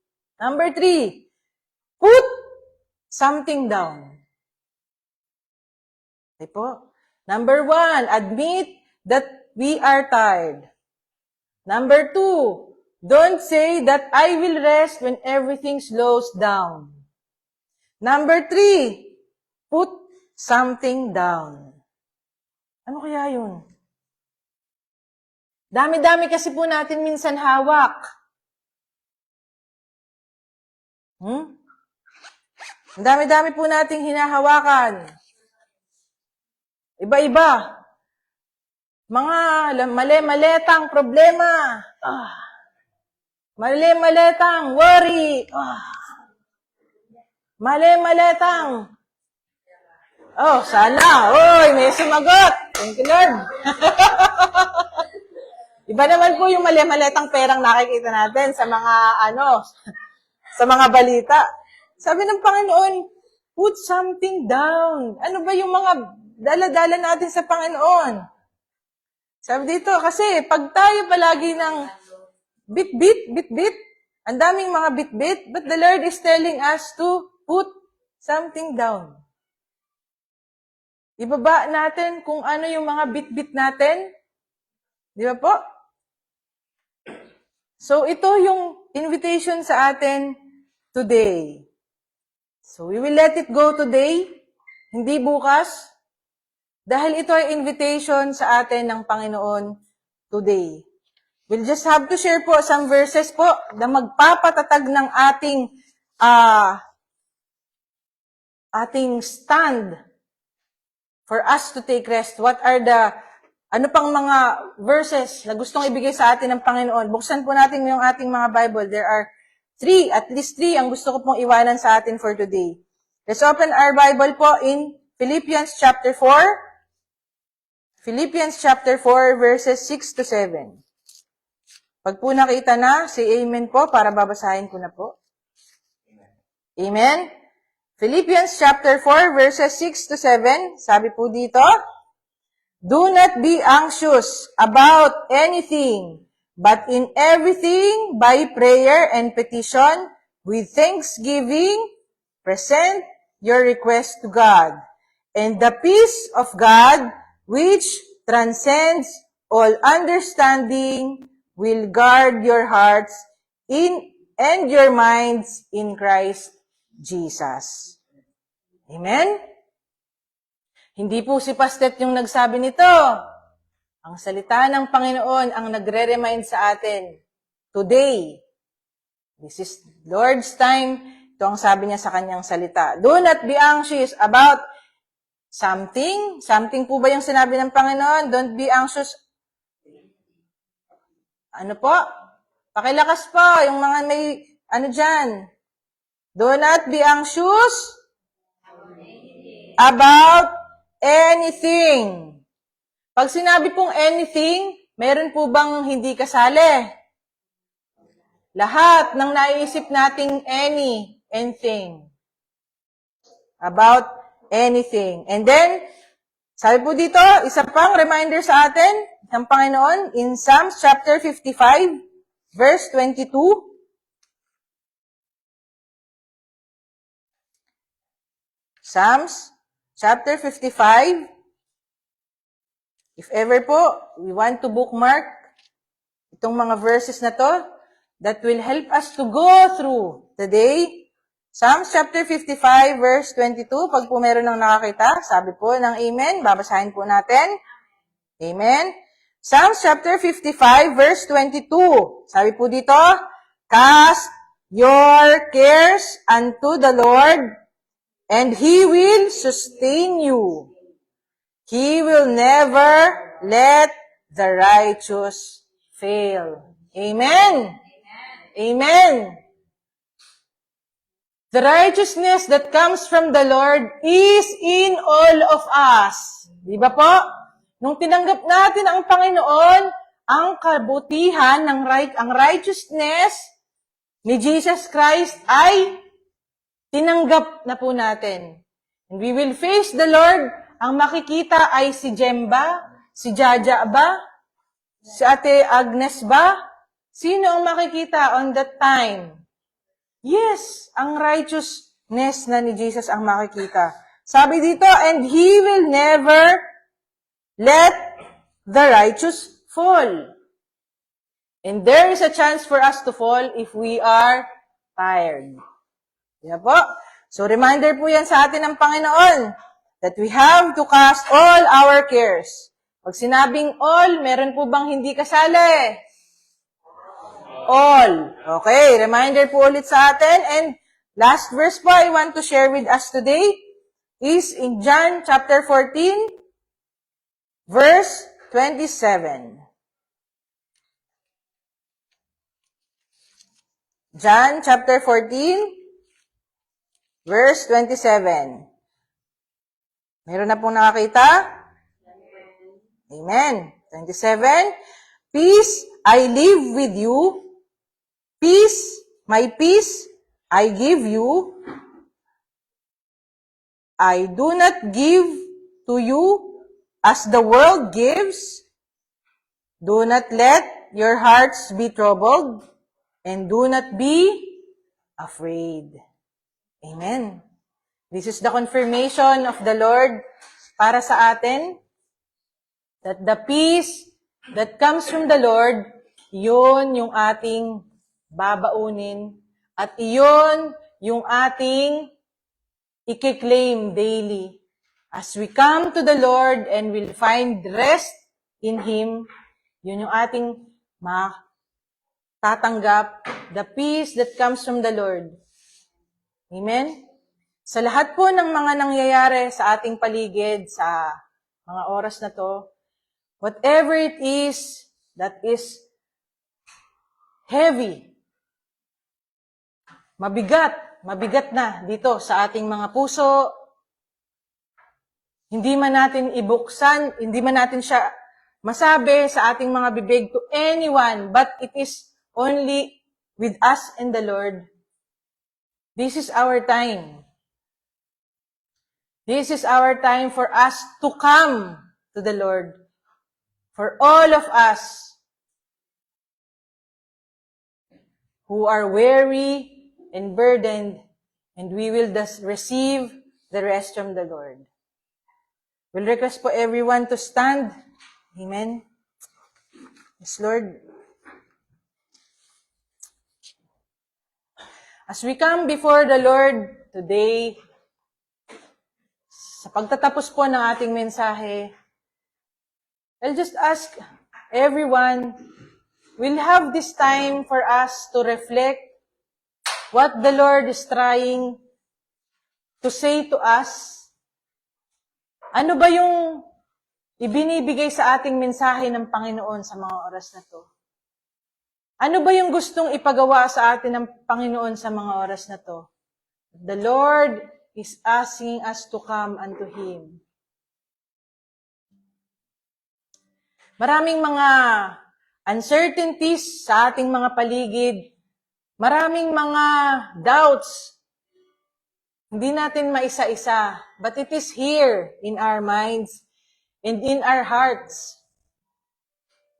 put something down. Okay po? Number 1, admit that we are tired. Number 2, don't say that I will rest when everything slows down. Number 3, put something down. Ano kaya yun? Dami-dami kasi po natin minsan hawak. Ang dami-dami po nating hinahawakan. Iba-iba. Mga mali-maletang problema. Mali-maletang worry. Mali-maletang. Oh, sana. Oy, may sumagot. Thank you, Lord. Iba naman po yung mali-maletang perang nakikita natin sa mga, sa mga balita. Sabi ng Panginoon, put something down. Ano ba yung mga dala-dala natin sa Panginoon? Sabi dito, kasi pag tayo palagi ng bit-bit, ang daming mga bit-bit, but the Lord is telling us to put something down. Ibaba natin kung ano yung mga bit-bit natin. Di ba po? So, ito yung invitation sa atin today. So, we will let it go today, hindi bukas, dahil ito ay invitation sa atin ng Panginoon today. We'll just have to share po some verses po na magpapatatag ng ating stand for us to take rest. What are ano pang mga verses na gustong ibigay sa atin ng Panginoon? Buksan po natin yung ating mga Bible. There are at least three ang gusto ko pong iwanan sa atin for today. Let's open our Bible po in Philippians chapter 4. Philippians chapter 4 verses 6 to 7. Pag po nakita na, say amen po para babasahin ko na po. Amen. Philippians chapter 4 verses 6 to 7. Sabi po dito, do not be anxious about anything, but in everything, by prayer and petition, with thanksgiving, present your request to God. And the peace of God, which transcends all understanding, will guard your hearts and your minds in Christ Jesus. Amen? Hindi po si Pastet yung nagsabi nito. Ang salita ng Panginoon ang nagre-remind sa atin today. This is Lord's time. Ito ang sabi niya sa kanyang salita. Do not be anxious about something. Something po ba yung sinabi ng Panginoon? Don't be anxious. Ano po? Pakilakas po. Yung mga may, dyan. Do not be anxious about anything. Pag sinabi pong anything, meron po bang hindi kasali? Lahat ng naiisip nating anything. About anything. And then, Sabi po dito, isa pang reminder sa atin ng Panginoon in Psalms chapter 55, verse 22. Psalms chapter 55. If ever po, we want to bookmark itong mga verses na to that will help us to go through the day. Psalms chapter 55, verse 22. Pag po meron ng nakakita, sabi po ng Amen. Babasahin po natin. Amen. Psalms chapter 55, verse 22. Sabi po dito, cast your cares unto the Lord, and He will sustain you. He will never let the righteous fail. Amen. Amen. The righteousness that comes from the Lord is in all of us. Di ba po? Nung tinanggap natin ang Panginoon, ang kabutihan, ang righteousness ni Jesus Christ ay tinanggap na po natin. And we will face the Lord. Ang makikita ay si Jemba, si Jaja ba? Si Ate Agnes ba? Sino ang makikita on that time? Yes, ang righteousness na ni Jesus ang makikita. Sabi dito, and He will never let the righteous fall. And there is a chance for us to fall if we are tired. Yan po. So, reminder po yan sa atin ng Panginoon that we have to cast all our cares. Pag sinabing all, meron po bang hindi kasali? All. Okay, reminder po ulit sa atin. And last verse po I want to share with us today is in John chapter 14, verse 27. John chapter 14, verse 27. Meron na pong nakakita? Amen. 27. Peace I live with you. Peace, my peace I give you. I do not give to you as the world gives. Do not let your hearts be troubled, and do not be afraid. Amen. This is the confirmation of the Lord para sa atin, that the peace that comes from the Lord, yun yung ating babaunin, at iyon yung ating i-claim daily. As we come to the Lord and will find rest in Him, yun yung ating matatanggap, the peace that comes from the Lord. Amen? Sa lahat po ng mga nangyayari sa ating paligid, sa mga oras na to, whatever it is that is heavy, mabigat na dito sa ating mga puso, hindi man natin ibuksan, hindi man natin siya masabi sa ating mga bibig to anyone, but it is only with us and the Lord. This is our time. This is our time for us to come to the Lord. For all of us who are weary and burdened, and we will thus receive the rest from the Lord. We'll request for everyone to stand. Amen. Yes, Lord. As we come before the Lord today, sa pagtatapos po ng ating mensahe, I'll just ask everyone, we'll have this time for us to reflect what the Lord is trying to say to us. Ano ba yung ibinibigay sa ating mensahe ng Panginoon sa mga oras na to? Ano ba yung gustong ipagawa sa atin ng Panginoon sa mga oras na to? The Lord is asking us to come unto Him. Maraming mga uncertainties sa ating mga paligid. Maraming mga doubts. Hindi natin maisa-isa. But it is here in our minds. and in our hearts.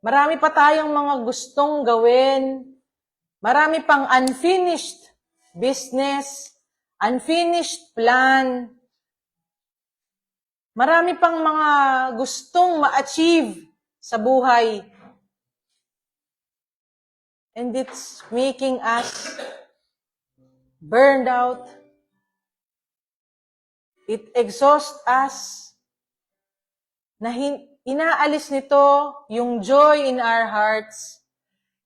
Marami pa tayong mga gustong gawin. Marami pang unfinished business, unfinished plan. Marami pang mga gustong ma-achieve sa buhay. And it's making us burned out. It exhausts us. Na inaalis nito yung joy in our hearts.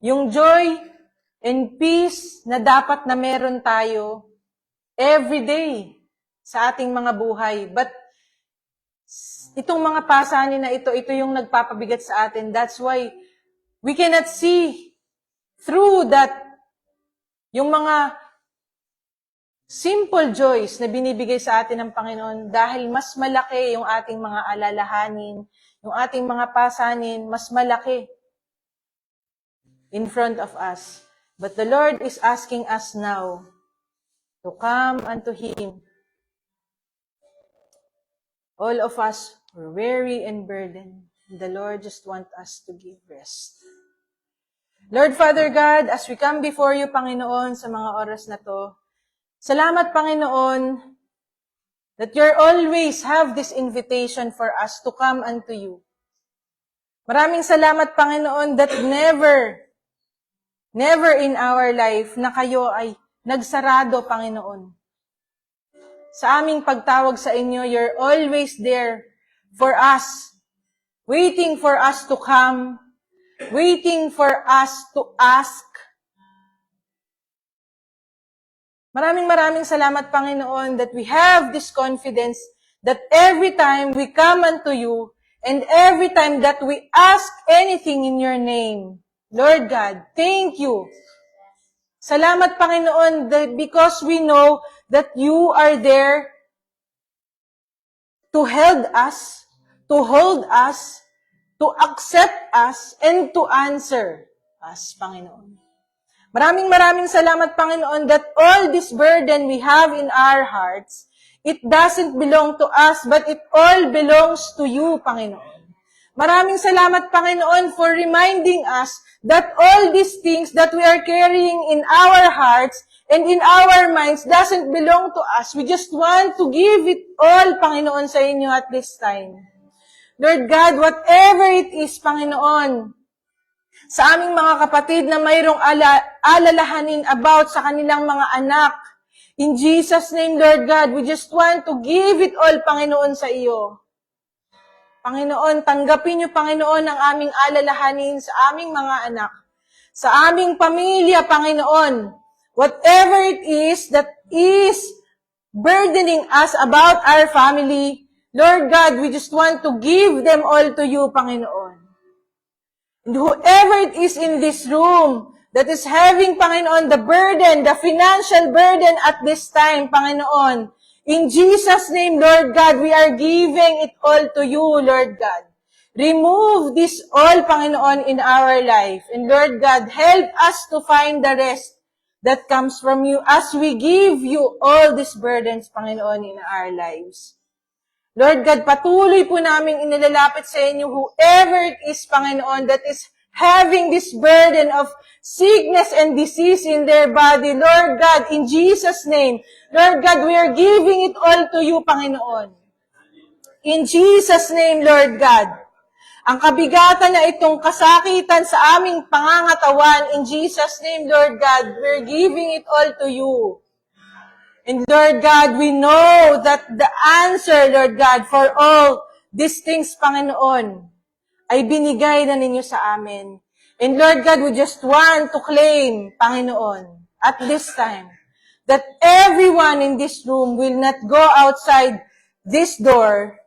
Yung joy and peace na dapat na meron tayo every day sa ating mga buhay. But itong mga pasanin na ito yung nagpapabigat sa atin. That's why we cannot see through that yung mga simple joys na binibigay sa atin ng Panginoon dahil mas malaki yung ating mga alalahanin, yung ating mga pasanin, mas malaki in front of us. But the Lord is asking us now to come unto Him. All of us were weary and burdened. The Lord just wants us to give rest. Lord Father God, as we come before you, Panginoon, sa mga oras na to, salamat, Panginoon, that you always have this invitation for us to come unto you. Maraming salamat, Panginoon, that never in our life na kayo ay nagsarado, Panginoon. Sa aming pagtawag sa inyo, you're always there for us, waiting for us to come, waiting for us to ask. Maraming salamat, Panginoon, that we have this confidence that every time we come unto you and every time that we ask anything in your name, Lord God, thank you. Salamat, Panginoon, that because we know that you are there to hold us, to accept us, and to answer us, Panginoon. Maraming salamat, Panginoon, that all this burden we have in our hearts, it doesn't belong to us, but it all belongs to you, Panginoon. Maraming salamat, Panginoon, for reminding us that all these things that we are carrying in our hearts and in our minds doesn't belong to us. We just want to give it all, Panginoon, sa inyo at this time. Lord God, whatever it is, Panginoon, sa aming mga kapatid na mayroong alalahanin about sa kanilang mga anak, in Jesus' name, Lord God, we just want to give it all, Panginoon, sa iyo. Panginoon, tanggapin niyo, Panginoon, ang aming alalahanin sa aming mga anak, sa aming pamilya, Panginoon. Whatever it is that is burdening us about our family, Lord God, we just want to give them all to you, Panginoon. And whoever it is in this room that is having, Panginoon, the burden, the financial burden at this time, Panginoon, in Jesus' name, Lord God, we are giving it all to you, Lord God. Remove this all, Panginoon, in our life. And Lord God, help us to find the rest that comes from you as we give you all these burdens, Panginoon, in our lives. Lord God, patuloy po namin inilalapit sa inyo whoever it is, Panginoon, that is having this burden of sickness and disease in their body. Lord God, in Jesus' name, Lord God, we are giving it all to you, Panginoon. In Jesus' name, Lord God, ang kabigatan na itong kasakitan sa aming pangangatawan, in Jesus' name, Lord God, we're giving it all to you. And Lord God, we know that the answer, Lord God, for all these things, Panginoon, ay binigay na ninyo sa amin. And Lord God, we just want to claim, Panginoon, at this time, that everyone in this room will not go outside this door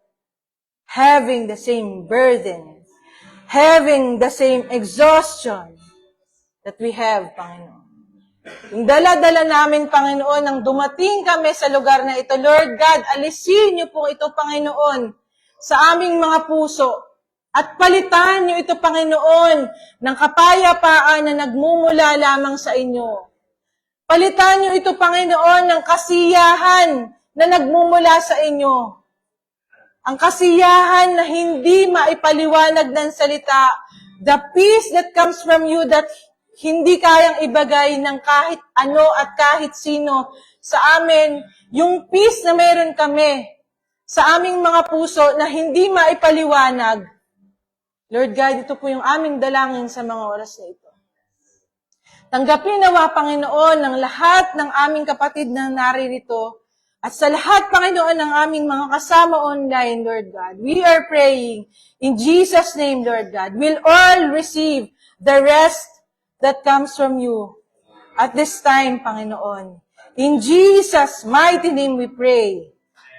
having the same burden, having the same exhaustion that we have, Panginoon. Yung dala-dala namin, Panginoon, nang dumating kami sa lugar na ito, Lord God, alisin niyo po ito, Panginoon, sa aming mga puso. At palitan niyo ito, Panginoon, ng kapayapaan na nagmumula lamang sa inyo. Palitan niyo ito, Panginoon, ng kasiyahan na nagmumula sa inyo. ang kasiyahan na hindi maipaliwanag ng salita, the peace that comes from you that hindi kayang ibagay ng kahit ano at kahit sino sa amin, yung peace na meron kami sa aming mga puso na hindi maipaliwanag. Lord God, ito po yung aming dalangin sa mga oras na ito. Tanggapin nawa, Panginoon, ng lahat ng aming kapatid na naririto at sa lahat, Panginoon, ng aming mga kasama online, Lord God. We are praying in Jesus' name, Lord God. We'll all receive the rest that comes from you at this time, Panginoon. In Jesus' mighty name we pray.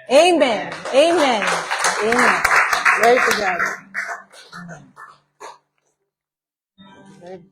Amen. Amen. Amen. Glory to God. Lord.